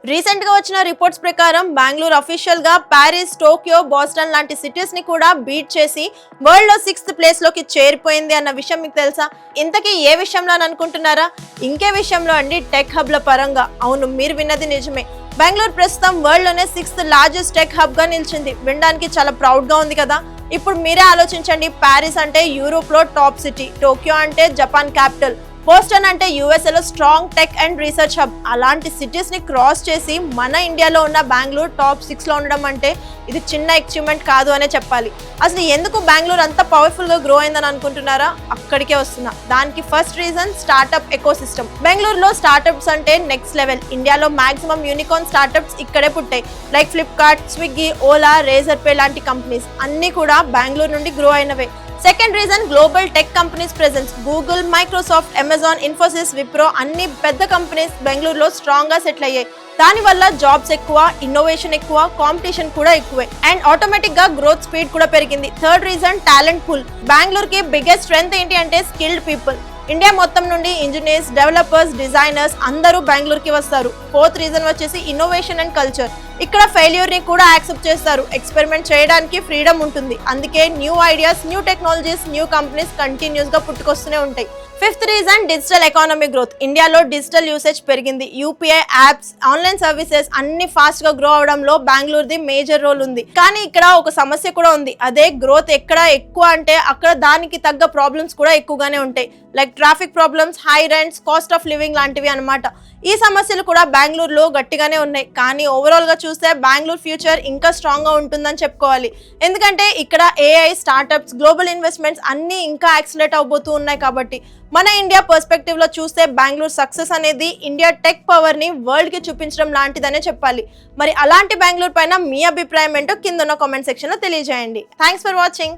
Recent గా వచ్చిన reports ప్రకారం బెంగళూరు అఫీషియల్ గా ప్యారిస్, టోక్యో, బోస్టన్ లాంటి సిటీస్ ని కూడా బీట్ చేసి వరల్డ్ లో 6th ప్లేస్ లోకి చేరిపోయింది అన్న విషయం మీకు తెలుసా? ఇంతకీ ఏ విషయంలో అని అనుకుంటున్నారా? ఇంకే విషయంలో అండి, టెక్ హబ్ల పరంగా. అవును, మీరు విన్నది నిజమే. బెంగళూరు ప్రస్తుతం వరల్డ్ లోనే 6th లార్జెస్ట్ టెక్ హబ్ గా నిలిచింది. వినడానికి చాలా ప్రౌడ్ గా ఉంది కదా. ఇప్పుడు మీరే ఆలోచించండి, ప్యారిస్ అంటే యూరోప్ లో టాప్ సిటీ, టోక్యో అంటే జపాన్ క్యాపిటల్, బోస్టన్ అంటే యూఎస్ఏలో strong tech and research hub. అలాంటి సిటీస్ ని క్రాస్ చేసి మన ఇండియాలో ఉన్న బెంగళూరు టాప్ 6 లో ఉండడం అంటే ఇది చిన్న అచీవ్మెంట్ కాదు అనే చెప్పాలి. అసలు ఎందుకు బెంగళూరు అంత పవర్ఫుల్ గా గ్రో అయిందని అనుకుంటున్నారా? అక్కడికే వస్తున్నా. దానికి ఫస్ట్ రీజన్ స్టార్ట్అప్ ఎకోసిస్టమ్. బెంగళూరులో స్టార్ట్అప్స్ అంటే నెక్స్ట్ లెవెల్. ఇండియాలో మాక్సిమం యూనికార్న్ స్టార్ట్అప్స్ ఇక్కడే పుట్టాయి. లైక్ ఫ్లిప్కార్ట్, స్విగ్గీ, ఓలా, రేజర్ పే లాంటి కంపెనీస్ అన్ని కూడా బెంగళూరు నుండి గ్రో అయినవే. Second reason global tech companies presence. Google, Microsoft, Amazon, Infosys, Wipro అన్ని పెద్ద కంపెనీస్ బెంగళూరులో స్ట్రాంగ్ గా సెటిల్ అయ్యాయి. దానివల్ల జాబ్స్ ఎక్కువ, ఇన్నోవేషన్ ఎక్కువ, కాంపిటీషన్ కూడా ఎక్కువే, అండ్ ఆటోమేటిక్ గా గ్రోత్ స్పీడ్ కూడా పెరిగింది. Third reason talent pool. బెంగళూరుకి బిగ్గెస్ట్ స్ట్రెంగ్త్ ఏంటి అంటే స్కిల్డ్ పీపుల్. ఇండియా మొత్తం నుండి ఇంజనీర్స్, డెవలపర్స్, డిజైనర్స్ అందరూ బెంగళూరుకి వస్తారు. ఫోర్త్ రీజన్ వచ్చేసి ఇన్నోవేషన్ అండ్ కల్చర్. ఇక్కడ ఫెయిల్యూర్ ని కూడా యాక్సెప్ట్ చేస్తారు. ఎక్స్పెరిమెంట్ చేయడానికి ఫ్రీడమ్ ఉంటుంది. అందుకే new ideas, new technologies, new companies continuous గా పుట్టుకొస్తూనే ఉంటాయి. Fifth reason digital economy growth. ఇండియాలో డిజిటల్ యూసేజ్ పెరిగింది. యూపీఐ, యాప్స్, ఆన్లైన్ సర్వీసెస్ అన్ని ఫాస్ట్ గా గ్రో అవడంలో బెంగళూరుది మేజర్ రోల్ ఉంది. కానీ ఇక్కడ ఒక సమస్య కూడా ఉంది. అదే గ్రోత్ ఎక్కడ ఎక్కువ అంటే అక్కడ దానికి తగ్గ ప్రాబ్లమ్స్ కూడా ఎక్కువగానే ఉంటాయి. Like traffic problems, high rents, cost of living లాంటివి అన్నమాట. ఈ సమస్యలు కూడా బెంగళూరులో గట్టిగానే ఉన్నాయి. కానీ ఓవరాల్ గా చూస్తే బెంగళూరు ఫ్యూచర్ ఇంకా స్ట్రాంగ్ గా ఉంటుందని చెప్పుకోవాలి. ఎందుకంటే ఇక్కడ ఏఐ, స్టార్ట్అప్స్, గ్లోబల్ ఇన్వెస్ట్మెంట్స్ అన్ని ఇంకా యాక్సిలేట్ అవబోతూ ఉన్నాయి. కాబట్టి మన ఇండియా పర్స్పెక్టివ్ లో చూస్తే బెంగళూరు సక్సెస్ అనేది ఇండియా టెక్ పవర్ ని వరల్డ్ కి చూపించడం లాంటిదనే చెప్పాలి. మరి అలాంటి బెంగళూరు పైన మీ అభిప్రాయం ఏంటో కింద ఉన్న కామెంట్ సెక్షన్ లో తెలియజేయండి. Thanks for watching.